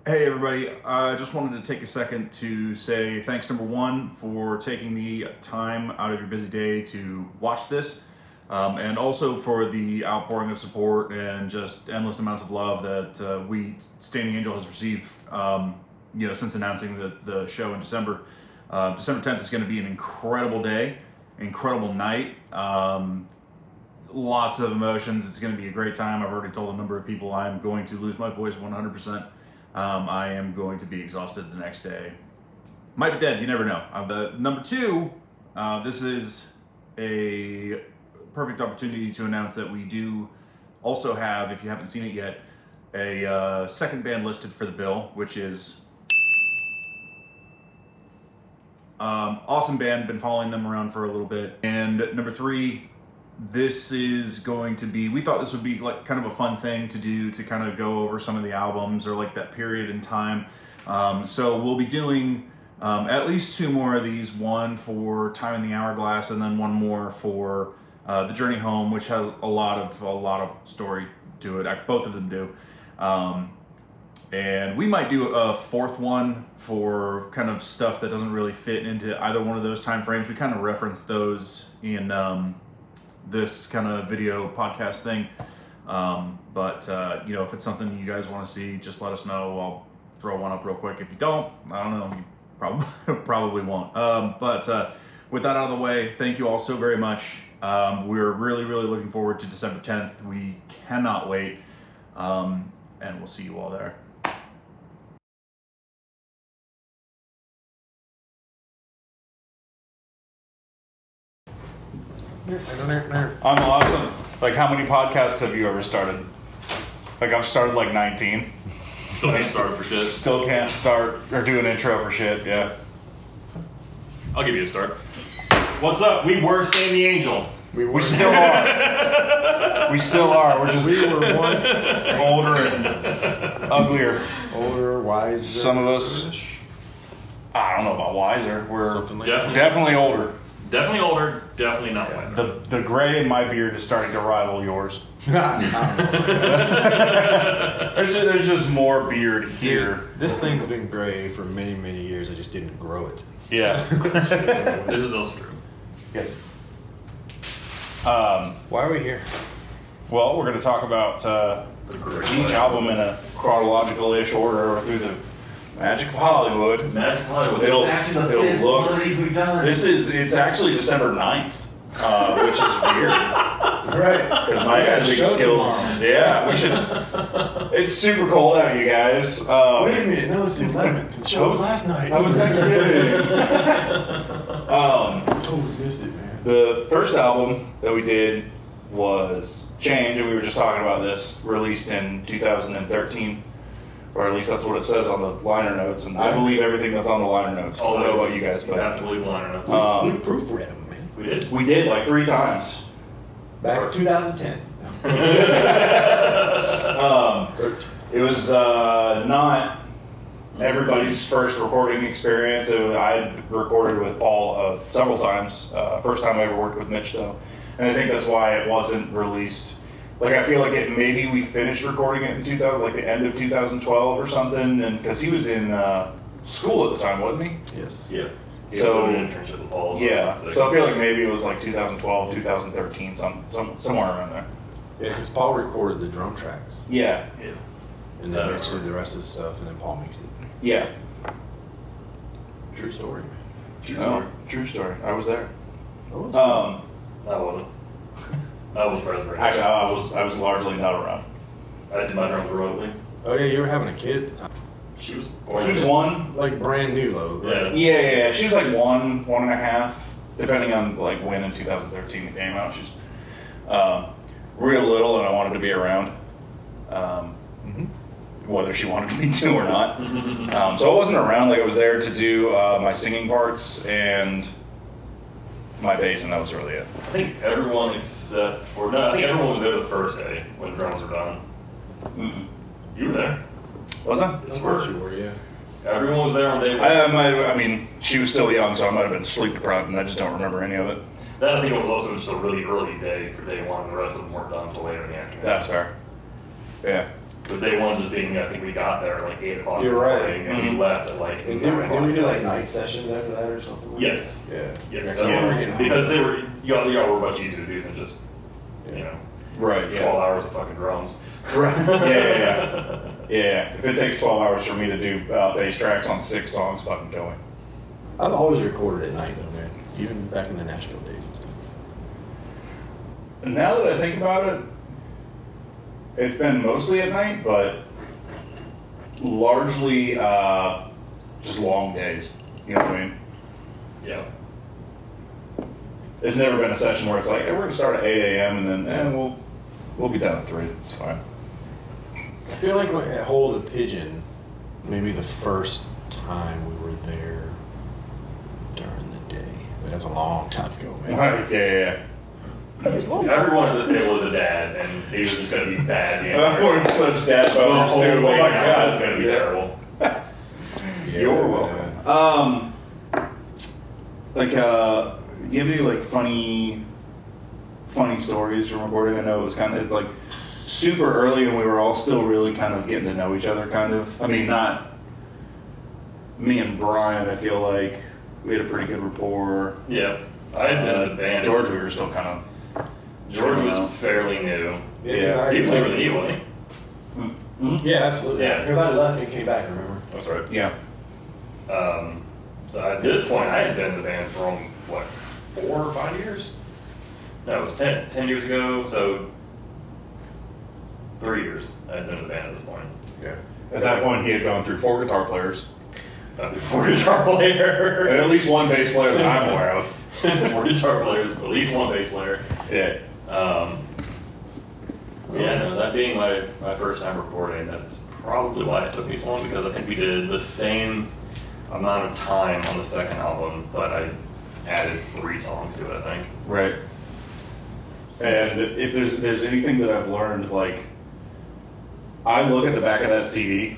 Hey everybody, I just wanted to take a second to say thanks, number one, for taking the time out of your busy day to watch this, and also for the outpouring of support and just endless amounts of love that Stayne Angel has received, since announcing the show in December. December 10th is going to be an incredible day, incredible night, lots of emotions. It's going to be a great time. I've already told a number of people I'm going to lose my voice 100%. I am going to be exhausted the next day. Might be dead, you never know. The number two, this is a perfect opportunity to announce that we do also have, if you haven't seen it yet, a second band listed for the bill, which is awesome band. Been following them around for a little bit. And number three, this is going to be, we thought this would be like kind of a fun thing to do, to kind of go over some of the albums or like that period in time. So we'll be doing at least two more of these, one for Time in the Hourglass and then one more for The Journey Home, which has a lot of story to it. Both of them do. And we might do a fourth one for kind of stuff that doesn't really fit into either one of those time frames. We kind of reference those in this kind of video podcast thing, but if it's something you guys want to see, just let us know. I'll throw one up real quick. If you don't, I don't know, you probably won't. But with that out of the way, thank you all so very much. We're really looking forward to December 10th. We cannot wait, and we'll see you all there. I'm awesome. Like, how many podcasts have you ever started? Like, I've started like 19. Still can't start for shit. Still can't start or do an intro for shit, yeah. I'll give you a start. What's up? We were Stayne the Angel. We still are. We still are. We were once older and uglier. older, wiser. Some of us, I don't know about wiser. We're Something like definitely older. Definitely older, definitely not wiser. The gray in my beard is starting to rival yours. that. There's just more beard here. Dude, this thing's been gray for many years. I just didn't grow it. Yeah. This is also true. Yes. Why are we here? Well, we're going to talk about each album in a chronological-ish order through the magic of Hollywood. Magic Hollywood. It'll This is actually the fifth look. one of these we've done. It's actually December 9th, which is weird. Right. Because my editing skills. Tomorrow. Yeah, we should. It's super cold out, you guys. Wait a minute. No, it's the 11th. The show was last night. That was Thanksgiving. Totally missed it, man. The first album that we did was Change, and we were just talking about this, released in 2013, or at least that's what it says on the liner notes, and I believe everything that's on the liner notes. I don't know about you guys, You have but to believe the liner notes. We proofread them, man. We did. we did like 3 times. Back in 2010. It was not everybody's first recording experience. I recorded with Paul several times. First time I ever worked with Mitch, though, and I think that's why it wasn't released. Like, I feel like maybe we finished recording it in 2000, like the end of 2012 or something, and because he was in school at the time, wasn't he? Yes. Yeah. So- an internship with Paul. Yeah. So I feel like maybe it was like 2012, 2013, somewhere around there. Yeah, because Paul recorded the drum tracks. Yeah. Yeah. And then Mitch did the rest of the stuff, and then Paul mixed it. Yeah. True story, man. True story. I was there. I wasn't. I was present. Actually, I was largely not around. I did my drums remotely. Oh, yeah, you were having a kid at the time. She was She was one. Like brand new, though. Right? Yeah. She was like 1.5, depending on like when in 2013 it came out. She's real little, and I wanted to be around, whether she wanted me to or not. So I wasn't around. Like, I was there to do my singing parts and my bass, and that was really it. I think everyone except for I think everyone was there the first day when the drums were done. Mm-mm. You were there. Was I? I thought you were, yeah. Everyone was there on day one. I mean, she was still young, so I might have been sleep deprived, and I just don't remember any of it. That I think it was also just a really early day for day one. The rest of them weren't done until later in the afternoon. That's fair. Yeah. But day one just being, I think we got there at like 8 o'clock You're in the right. morning, and we left at like 9 Didn't o'clock. we do like night sessions after that or something? Like Yes. That? Yeah. Yes. Yeah. Because they were, y'all were much easier to do than just, you know, Right. 12 hours of fucking drums. Right. Yeah. If it takes 12 hours for me to do bass tracks on 6 songs, fucking kill me. I've always recorded at night though, man. Even back in the Nashville days and stuff. And now that I think about it, it's been mostly at night, but largely just long days. You know what I mean? Yeah. It's never been a session where it's like, hey, we're gonna start at 8 a.m. and then we'll be done at 3. It's fine. I feel like at Hole of the Pigeon, maybe the first time we were there during the day. But that's a long time ago, man. Yeah. Everyone at this table is a dad, and he was just going to be bad. The entire We're such dad the boners whole too. Oh way my down god, is going to be terrible. You're welcome. Like, do you have any like funny stories from recording? I know it was it's like super early, and we were all still really kind of getting to know each other. Kind of. I mean, not me and Brian. I feel like we had a pretty good rapport. Yeah. I had been in the band. George, we were still kind of. George was fairly new. Yeah. He was newer than you, wasn't he? Yeah, absolutely. Yeah. Because I left and came back, remember? That's right. Yeah. So at this point, I had been in the band for, what, 4 or 5 years? No, it was 10 years ago, so 3 years I had been in the band at this point. Yeah. At that point, he had gone through 4 guitar players Four guitar player. and at least 1 bass player that I'm aware of. 4 guitar players, at least 1 bass player. Yeah. Yeah, no, that being my first time recording, that's probably why it took me so long, because I think we did the same amount of time on the second album, but I added 3 songs to it, I think. Right. And if there's anything that I've learned, like, I look at the back of that CD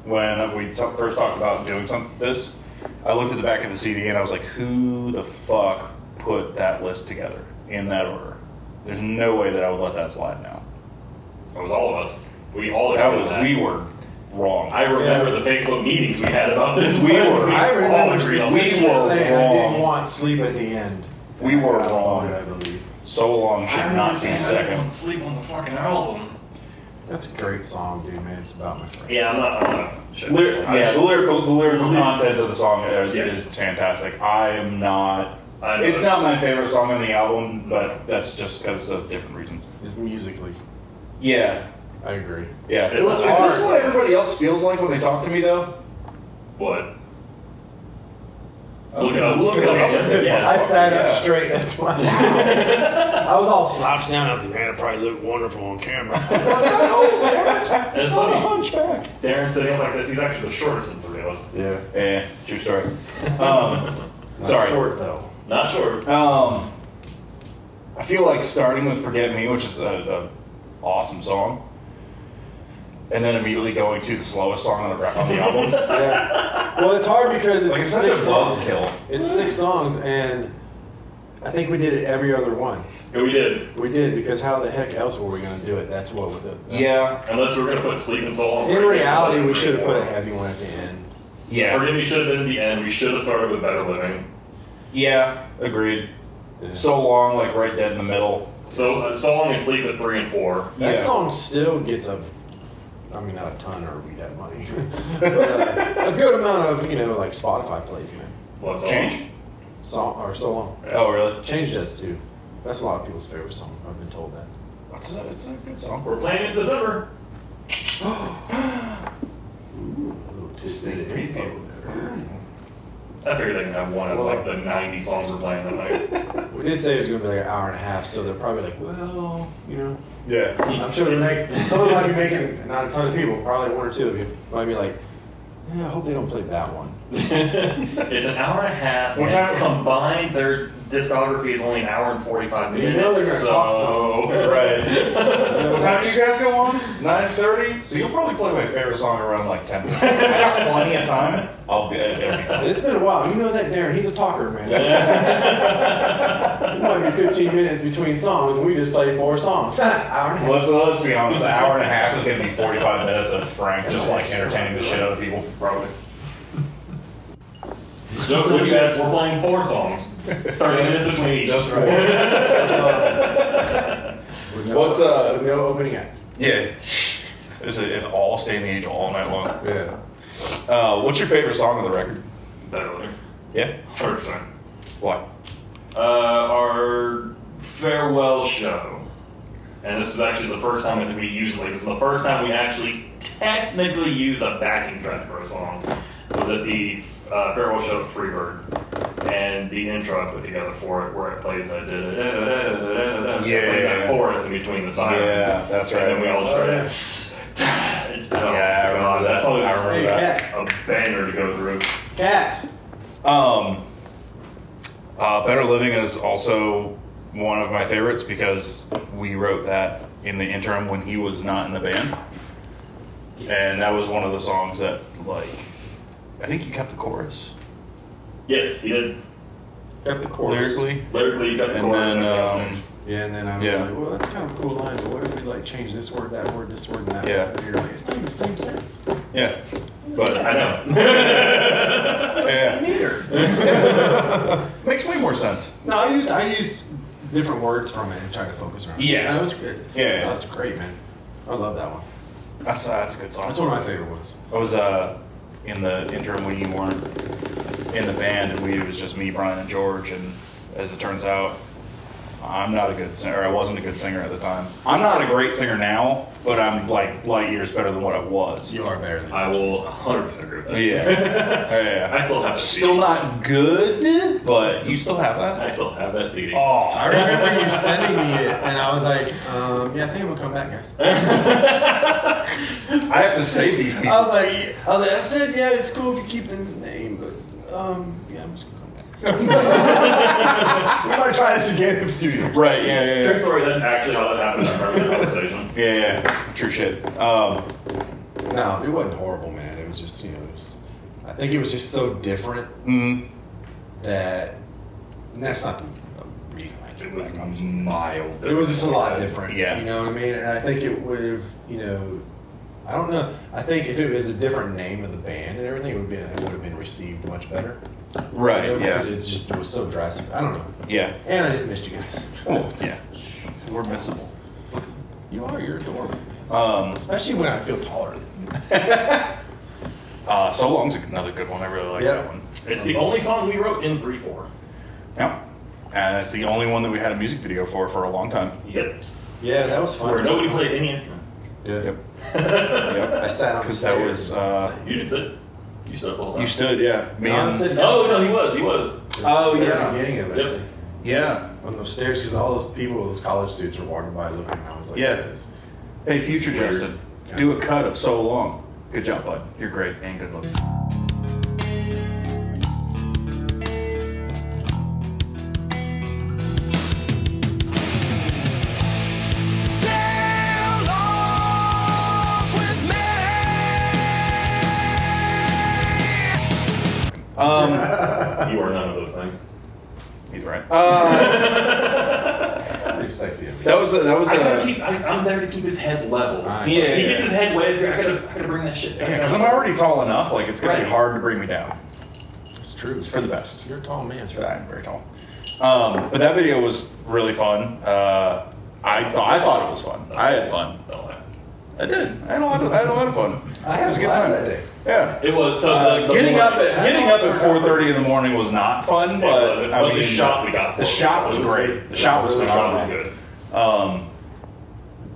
when we first talked about doing this. I looked at the back of the CD and I was like, who the fuck put that list together in that order? There's no way that I would let that slide now. It was all of us. We all That agreed was on we were wrong. I remember the Facebook meetings we had about this. We were- I all remember agreed on we this. were saying I wrong. didn't want sleep at the end. We And I were got wrong. voted, I believe. So long should I not remember be saying I didn't second. want to sleep on the fucking album. That's a great song, dude, man. It's about my friends. Yeah, I'm not shit. The lyrical content of the song Yes. is fantastic. I am not. I know It's that. not my favorite song on the album, but that's just because of different reasons. Just musically. Yeah, I agree. yeah. It was Is this hard. what everybody else feels like when they talk to me, though? What? Oh, Look it up. look it up. Yeah. I sat Yeah. up straight, that's why. I was all slouched down. I was like, man, it probably looked wonderful on camera. It's funny. hunchback. Darren sitting like this, he's actually the shortest of the 3 of us. Yeah. Yeah, true story. Not Sorry. short, though. Not short. I feel like starting with "Forget Me," which is a awesome song, and then immediately going to the slowest song on the album. Yeah. Well, it's hard because it's Like it's such 6 a songs. buzzkill. It's 6 songs, and I think we did it every other one. Yeah, we did. We did, because how the heck else were we going to do it? That's what we did. Yeah, Unless we were going to put Sleep and Soul on. In right reality, next to we it. should have put a heavy one at the end. yeah, Forget Me should have been in the end. We should have started with Better Living. yeah. Agreed. Yeah. So long, like right dead in the middle. So Song and Sleep at 3 and 4. That Yeah. song still gets I mean, not a ton, or we that money, but a good amount of, like Spotify plays, man. What song? Change. So long. Oh, really? Change does too. That's a lot of people's favorite song. I've been told that. It's a good song. We're playing it in December. Ooh, Sneak preview. I figured they can have one of like the 90 songs we're playing that night. We did say it was going to be like an hour and a half, so they're probably like, well, Yeah. I'm sure someone might be making, not a ton of people, probably 1 or 2 of you, might be like, yeah, I hope they don't play that one. It's an hour and a half. What time- Combined, there's discography is only an hour and 45 minutes. You know they're gonna talk some. Right. What time do you guys go on? 9:30? So you'll probably play my favorite song around like 10. I got plenty of time. It'll be fun. It's been a while. You know that Darren, he's a talker, man. It might be 15 minutes between songs, and we just played 4 songs. Hour and a half. Let's be honest, the hour and a half is going to be 45 minutes of Frank just like entertaining the shit out of people. Probably. Jokes with you guys, we're playing 4 songs. 30 minutes between each. Just right. What's With no opening acts. Yeah, it's all Stay in the Angel all night long. Yeah. What's your favorite song on the record? Better living. Yeah. 100%. What? Our farewell show. And this is actually the first time I think we used, like, this is the first time we actually technically used a backing track for a song. Was at the farewell show at Freebird. And the intro I put together for it, where it plays that plays that chorus in between the sirens. Yeah, that's right. And then we all started. Yeah, I remember that. That song is I remember that. a banger to go through. Cats. Better Living is also one of my favorites because we wrote that in the interim when he was not in the band. And that was one of the songs that, like, I think you kept the chorus. Yes, he did. Got the chorus. Lyrically, you got the And chorus. then, Yeah, and then I was like, well, that's kind of a cool line, but what if we like change this word, this word, and that Yeah. word? And you're like, it's not even the same sense. yeah. But I know. yeah. It's neater. Makes way more sense. No, I used different words from it and tried to focus around it. Yeah. That was good. Yeah. That's great, man. I love that one. That's a good song. That's one of my favorite ones. I was in the interim when you weren't in the band, and it was just me, Brian, and George. And as it turns out, I'm not a good singer. I wasn't a good singer at the time. I'm not a great singer now, but I'm like light years better than what I was. You are better than I will 100% agree with that. Yeah. Yeah. I still have that Still CD. not good, but you still have that? I still have that CD. Oh, I remember you sending me it, and I was like, yeah, I think I'm gonna come back, guys. I have to save these people. I said, yeah, it's cool if you keep the name, but yeah, I'm just gonna come back. We might try this again in a few years. Right, yeah. True story, that's actually how that happened. I remember the conversation. Yeah, true shit. No, it wasn't horrible, man. It was just, I think it was just so different that, and that's not the reason I It came was back. miles. It was just a lot different. Yeah. You know what I mean? And I think it would have, I don't know. I think if it was a different name of the band and everything, it would have been received much better. Right, Because it was so drastic. I don't know. Yeah. And I just missed you guys. Oh, yeah. We're missable. You're adorable. Especially Especially when I feel taller than you. So Long's another good one. I really like Yeah. that one. It's the only song we wrote in 3/4. Yeah. And it's the only one that we had a music video for a long time. Yep. Yeah, that was fun. Where nobody played any instruments. Yeah. Yep. I Yep. sat on the Because that was, You didn't sit. You stood the whole time. you stood, yeah. Me No, I and, said- Oh, no, he was. Oh, the yeah. beginning of it. Yep. I think. yeah. On those stairs, because all those people, those college students were walking by looking, and I was like, Yeah. this is- Hey, future Weird. Justin, do a cut of So Long. Good job, bud. You're great and good looking. You are none of those things. He's right. pretty sexy of me. That was I'm there to keep his head level. Right. Yeah. He gets his head way up here. I gotta bring that shit down. Yeah, because I'm already tall enough. Like it's gonna be Right. hard to bring me down. It's true. It's for the best. You're a tall man. It's for that. I'm very tall. But that video was really fun. I thought it was fun. I had fun. Don't lie. I did. I had a lot of fun. I It had was a a good blast time. that day. Yeah. It was so Getting up at 4:30 in the morning was not fun, but wasn't, I but mean, the shot we got. The for it shot was great. The shot was the shot was phenomenal.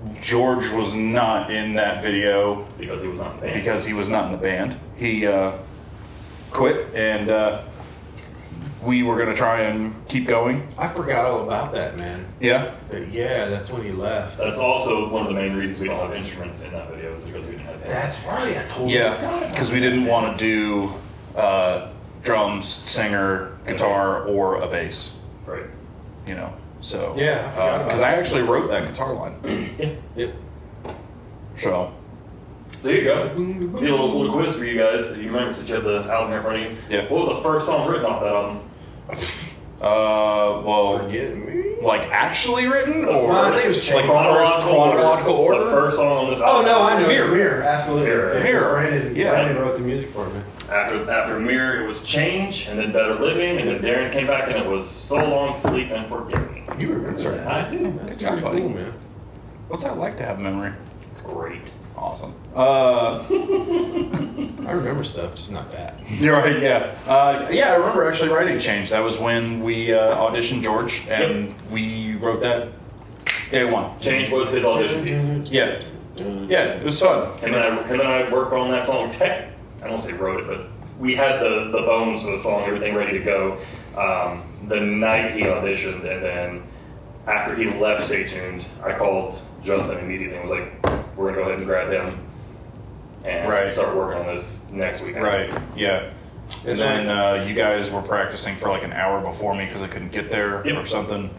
good George was not in that video because he was not in the band. because he was not in the band. He quit, and we were gonna try and keep going. I forgot all about that, man. Yeah. But yeah, that's when he left. That's also one of the main reasons we don't have instruments in that video is because we didn't have bands. That's right. I totally Yeah, forgot about because we didn't want to do drums, singer, guitar, or a bass. Right. You know, so Yeah, I forgot about because that. I actually wrote that guitar line. Yeah. Yep. So So here you go. Did a little quiz for you guys. You remember since you had the album here in front of you? Yeah. What was the first song written off that album? well, Forget me. like actually written or I think it was like changed. first chronological order. The first song on this Oh album. no, I know. Mirror. It's Mirror. Absolutely. Mirror. Yeah, Mirror. Brandon, Yeah. Brandon wrote the music for me. After Mirror, it was Change, and then Better Living, and then Darren came back, and it was So Long, Sleep, and Forgive Me. You remember Sorry. that? I do. That's Good job, pretty buddy. cool, man. What's that like to have memory? It's great. Awesome. I remember stuff, just not that. You're right. Yeah. Yeah. I remember actually writing Change. That was when we auditioned George, and we wrote that day one. Change was his audition piece. Yeah. Yeah. It was fun. Him and I worked on that song. I don't say wrote it, but we had the bones for the song, everything ready to go. The night he auditioned, and then after he left Stay Tuned, I called Justin immediately and was like, we're gonna go ahead and grab him and Right. start working on this next weekend. Right. Yeah. And then you guys were practicing for like an hour before me because I couldn't get there Yep. or something.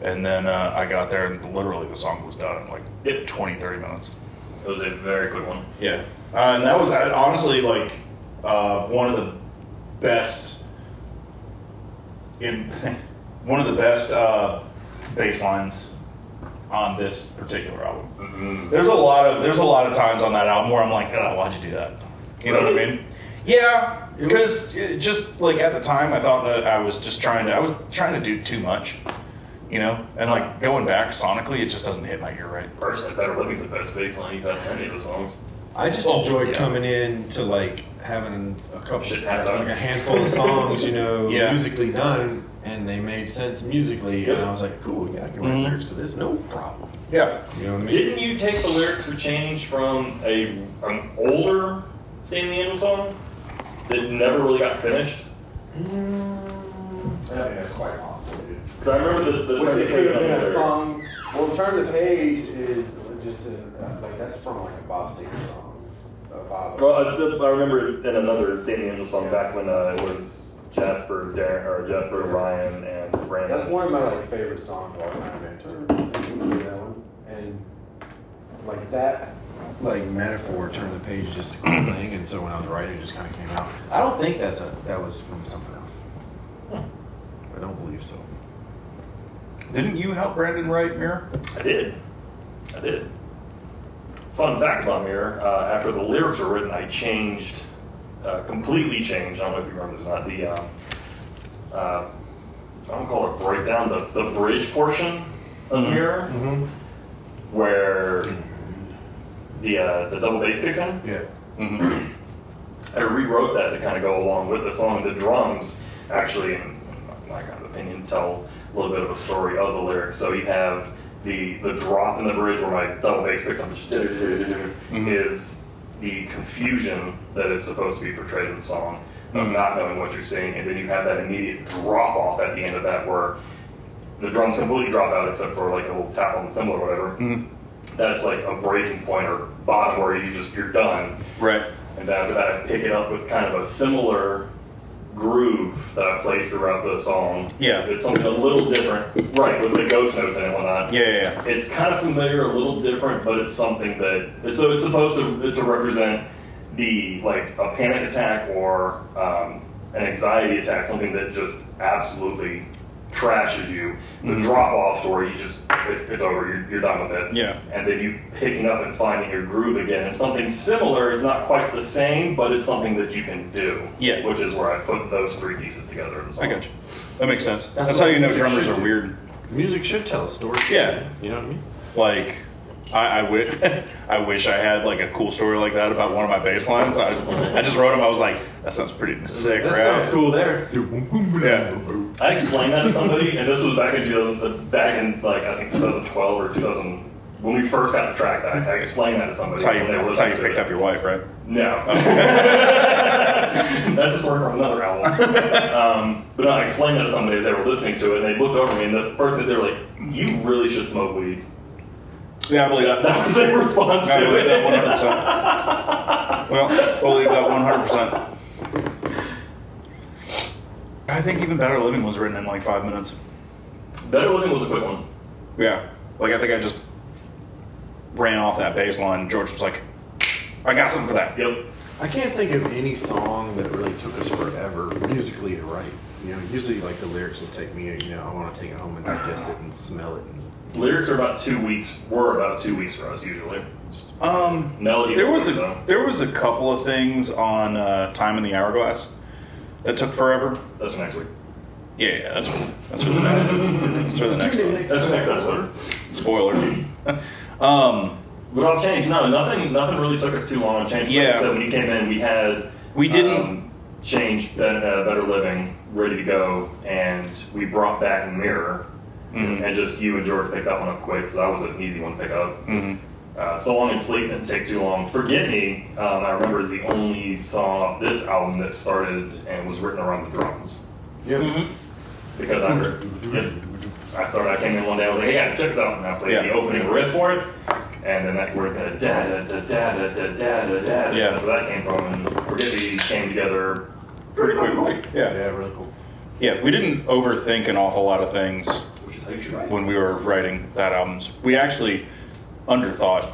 And then I got there and literally the song was done in like Yep. 20, 30 minutes. It was a very quick one. Yeah. And that was honestly like one of the best one of the best bass lines on this particular album. Mm-hmm. There's a lot of times on that album where I'm like, oh, why'd you do that? You know what I mean? Yeah, because just like at the time I thought that I was trying to do too much, you know, and like going back sonically, it just doesn't hit my ear right. Personally, Better Living's the best bass line you've had in any of the songs. I just Oh, enjoyed yeah. coming in to like having a couple, Shit happen. like a handful of songs, you know, Yeah. musically done, and they made sense musically, and I was like, cool, yeah, I can write Mhm. lyrics to this, no problem. Yeah. You know what I mean? Didn't you take the lyrics for Change from an older Stayne the Angel song that never really got finished? Yeah, it's quite possible, dude. Because I remember the Which turn it the could page have on been a there. song. Well, Turn the Page is just like that's from like a Bob Seger song. Bob. Well, I remember it in another Stayne the Angel song back when it was Jasper, Darren, or Jasper, Ryan, and Brandon. That's one of my like favorite songs of all time, man. Turn the Page, that one. And like that. Like metaphor, turn the page, just a cool thing, and so when I was writing, it just kind of came out. I don't think that was from something else. I don't believe so. Didn't you help Brandon write Mirror? I did. Fun fact about Mirror, after the lyrics were written, I changed, completely changed, I don't know if you remember this or not, the, I don't call it breakdown, the bridge portion of Mirror, where the double bass kicks in. Yeah. Mm-hmm. I rewrote that to kind of go along with the song. The drums actually, in my kind of opinion, tell a little bit of a story of the lyrics. So you have the drop in the bridge where my double bass picks up, is the confusion that is supposed to be portrayed in the song of not knowing what you're singing, and then you have that immediate drop off at the end of that where the drums completely drop out except for like a little tap on the cymbal or whatever. That's like a breaking point or bottom where you're done. Right. And after that, I pick it up with kind of a similar groove that I played throughout the song. Yeah. It's something a little different, right, with the ghost notes and whatnot. Yeah. It's kind of familiar, a little different, but it's something that, so it's supposed to represent the, like, a panic attack or an anxiety attack, something that just absolutely trashes you. The drop off to where you just, it's over, you're done with it. Yeah. And then you picking up and finding your groove again. And something similar, it's not quite the same, but it's something that you can do. Yeah. Which is where I put those three pieces together in the song. I got you. That makes sense. That's That's how what you know music drummers should are do. weird. Music should tell a story. Yeah. You know what I mean? Like, I wish I had like a cool story like that about one of my bass lines. I just wrote them. I was like, that sounds pretty sick, That right? sounds cool there. Yeah. I explained that to somebody, and this was back in like I think 2012 or 2000 when we first got the track back. I explained that to somebody. That's how when they were that's how you listening to picked it. up your wife, right? No. That's a story from another album. But no, I explained that to somebody as they were listening to it, and they looked over me, and the first thing they were like, "You really should smoke weed." Yeah, I believe that. That was their response I to believe it. that 100%. Well, I believe that 100%. I think even Better Living was written in like 5 minutes. Better Living was a quick one. Yeah. Like, I think I just ran off that bass line. George was like, I got something for that. Yep. I can't think of any song that really took us forever musically to write. You know, usually like the lyrics will take me, you know, I want to take it home and digest it and smell it. And Lyrics are about 2 weeks. Were about 2 weeks for us usually. There Melody. was a couple of things on Time in the Hourglass that took forever. That's for next week. Yeah, that's for the next one. That's for the next one. That's for next episode. Spoiler. But I'll change. No, nothing really took us too long on change. Yeah. So when you came in, we didn't change Better Living ready to go, and we brought back Mirror, and just you and George picked that one up quick, so that was an easy one to pick up. So Long and Sleep didn't take too long. Forget Me, I remember, is the only song off this album that started and was written around the drums. yeah. Because I heard, I came in one day, I was like, hey guys, check this out, and I played the opening riff for it, and then that word, da da da da da da da da. Yeah. That's where that came from, and Forget Me came together Pretty quickly. Yeah, Yeah. really cool. Yeah, we didn't overthink an awful lot of things Which is how you should write. when we were writing that albums. We actually underthought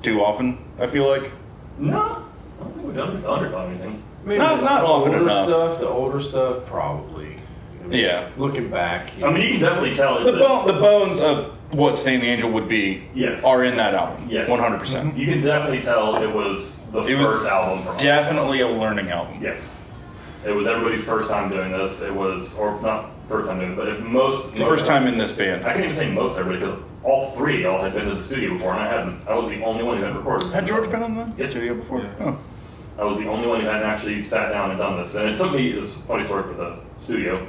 too often, I feel like. No, I don't think we've underthought anything. Maybe Not often enough. The older stuff, probably. I mean, Yeah. Looking back. I mean, you can definitely tell it's The bones of what Stayne the Angel would be Yes. are in that album. Yes. 100%. You can definitely tell it was the It first was album from us. definitely a learning album. Yes. It was everybody's first time doing this. It was, or not first time doing it, but most. The first time in this band. I can't even say most everybody because all three of y'all had been to the studio before and I hadn't. I was the only one who had recorded. Had George been in the Yes. studio before? Yeah. Oh. I was the only one who hadn't actually sat down and done this. And it took me, it was a funny story for the studio.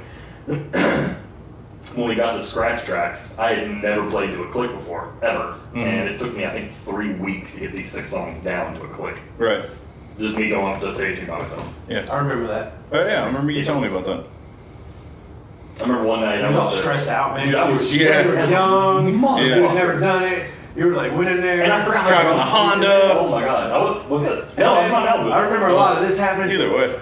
When we got the scratch tracks, I had never played to a click before, ever. And it took me, I think, 3 weeks to get these 6 songs down to a click. Right. Just me going up to stage by myself. Yeah. I remember that. Oh, yeah, I remember you telling me about that. I remember one night You I were all went to- stressed out, man. Dude, I was You Yeah. guys were young. Motherfucker. You had never done it. You were like, went in there. And I forgot Driving how the to- Honda. Oh my god. Was it? No, it's not Malibu. I remember a lot of this happening. Either way.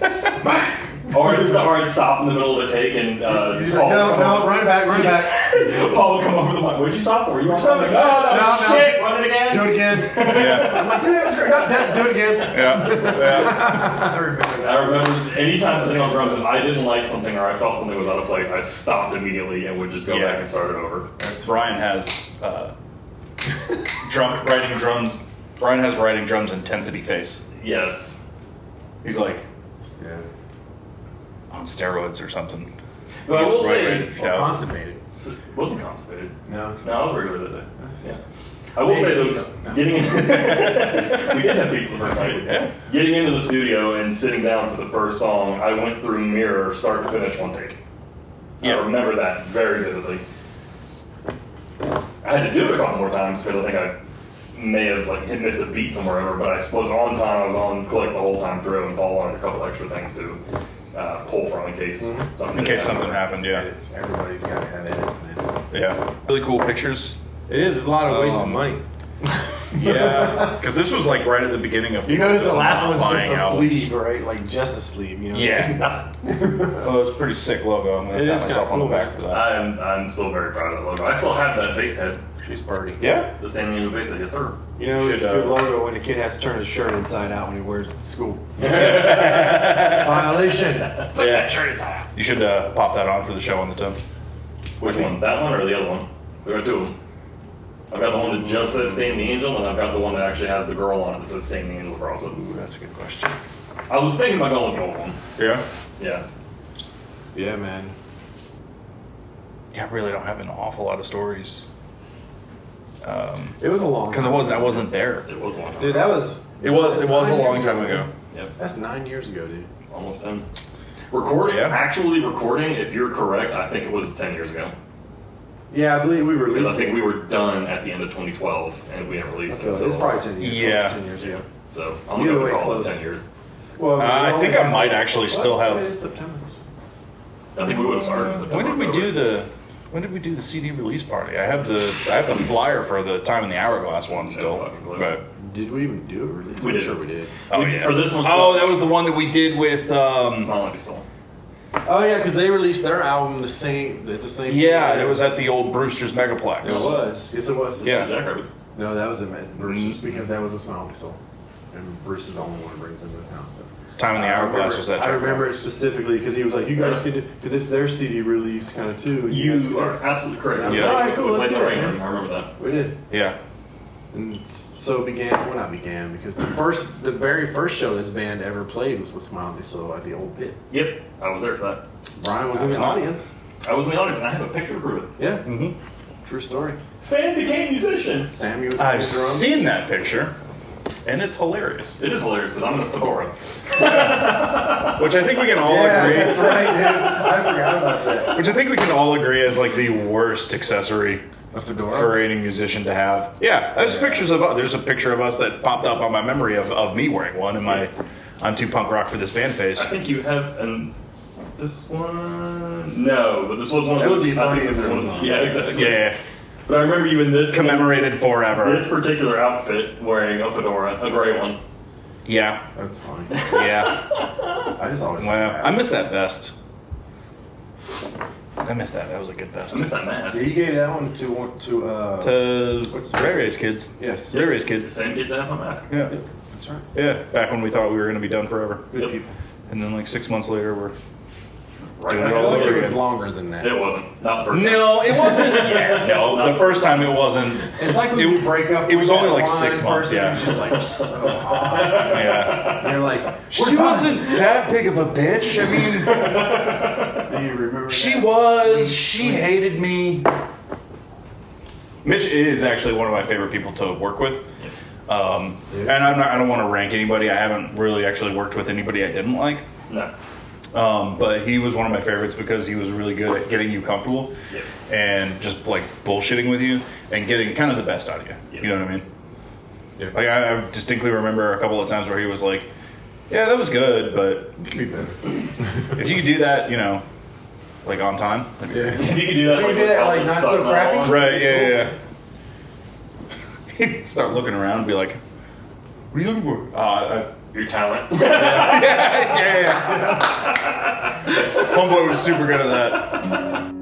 Smack. Or it'd stop in the middle of a take and You're like, Paul no, would no, come run it back, run it back. over- Paul would come over the mic. What'd you stop for? You were Stop. something? Oh, no, No, shit. Run it again. Do it again. Yeah. I'm like, dude, it was great. No, do it again. Yeah. Yeah. I remember that. I remember anytime sitting on drums, if I didn't like something or I felt something was out of place, I stopped immediately and would just go Yeah. back and start it over. Brian has writing drums. Brian has writing drums intensity face. Yes. He's like Yeah. on steroids or something. But I He will gets say, right Or constipated. wasn't constipated. No. No, I was regular that day. Yeah. I will say Maybe though, pizza. No. getting in, we did have pizza the first night. Yeah. Getting into the studio and sitting down for the first song, I went through Mirror start to finish one take. Yeah. I remember that very vividly. I had to do it a couple more times because I think I may have like hit missed a beat somewhere, but I was on time. I was on click the whole time through, and Paul wanted a couple extra things to pull from in case something. In did case happen. something happened, yeah. Edits. Everybody's got to have edits, man. Yeah. Really cool pictures. It is. It's a lot of wasted money. Yeah. Because this was like right at the beginning of You notice the last one's buying just a albums. sleeve, right? Like just a sleeve, you know? Yeah. Nothing. Oh, it's a pretty sick logo. I'm It gonna pat is myself kinda on the cool, back for that. I'm still very proud of the logo. I still have that bass head. She's birdie. Yeah. The Stayne Angel bass head, yes sir. You know, Should, it's a good logo when a kid has to turn his shirt inside out when he wears it to school. Yeah. Violation. Flip Yeah. that shirt inside out. You should pop that on for the show on the 10th. Which one? That one or the other one? There are two of them. I've got the one that just says Stayne the Angel, and I've got the one that actually has the girl on it that says Stayne the Angel across it. Ooh, that's a good question. I was thinking about going with the old one. Yeah. Yeah. Yeah, man. Yeah, I really don't have an awful lot of stories. It was a long Because time I wasn't there. It was a long time. Dude, that was... It was a 9 long years time ago. Yep. That's 9 years ago, dude. Almost done. Recording, Yeah. actually recording, if you're correct, I think it was 10 years ago. Yeah, I believe we Because released I think we were done at the end of 2012, and we didn't release it. it. So, It's probably 10 years. Yeah. Close to 10 years ago. So I'm Either going way, to call this close. 10 years. Well, I think I might actually still have. September. I think we would have started in September. When did we do the CD release party? I have the flyer for the Time in the Hourglass one still. fucking clue. But Did we even do a release? We I'm did. sure we did. oh We- yeah. for this one, Oh, that was the one that we did with Smile Like a Soul. Oh yeah, because they released their album at the same. Yeah, it was at the old Brewster's Megaplex. It was. Yes, it was. Yeah. Jackrabbits. No, that was at Bruce's because that was a Smile Soul, and Bruce is the only one who brings them to town. So. Time in the Hourglass was that. I remember it specifically because he was like, "You guys can do," because it's their CD release kind of too. and guys You can- are absolutely correct. Yeah. All right, cool. We Let's played do the it. Rain Room. I remember that. We did, Yeah. and so not began because the very first show this band ever played was with Smile Soul at the old pit. Yep, I was there for that. Brian was in the audience. I was in the audience and I have a picture to prove it. Yeah, Mm-hmm. true story. Fan became musician. Sammy was I've playing drums. seen that picture, and it's hilarious. It is hilarious because I'm in a fedora. Which I think we can all Yeah, agree. that's right, dude. I forgot about that. Which I think we can all agree is like the worst accessory A fedora. for any musician to have. Yeah, there's pictures of there's a picture of us that popped up on my memory of me wearing one in my I'm too punk rock for this band phase. I think you have this one. No, but this was one of That would those. be I funny think if this there was- was one. Yeah, exactly. Yeah, But I remember you in this commemorated forever. this particular outfit wearing a fedora, a gray one. Yeah, That's funny. yeah. I just always. Wow, I miss that vest. I miss that. That was a good vest. I miss that mask. Yeah, you gave that one to What's the- Ray Ray's kids. yes. Ray Ray's The kids. same kids that have my mask. Yeah, That's right. yeah. Back when we thought we were going to be done forever, Good Yep. people. and then like 6 months later, we're Right. Doing I it all feel like over it was again. longer than that. It wasn't. Not the first. No, it wasn't. Yeah, no, the first time it wasn't. It's like when you break up. It was with only that like one 6 months. person Yeah, who's just like so hot. yeah. And you're like, She wasn't that big of a bitch. I mean, Do you remember? she that? was. She hated me. Mitch is actually one of my favorite people to work with. Yes. And I don't want to rank anybody. I haven't really actually worked with anybody I didn't like. No. But he was one of my favorites because he was really good at getting you comfortable Yes. and just like bullshitting with you and getting kind of the best out of you. Yes. You know what I mean? Yeah. Like I distinctly remember a couple of times where he was like, "Yeah, that was good, but Could be better. if you could do that, you know, like on time." that'd be Yeah. great." If you could do that, If you like, do that, without like, just not so sucking crappy? on. Right? Yeah. He'd start looking around and be like, "What are you looking for?" Your talent. yeah. Homeboy was super good at that.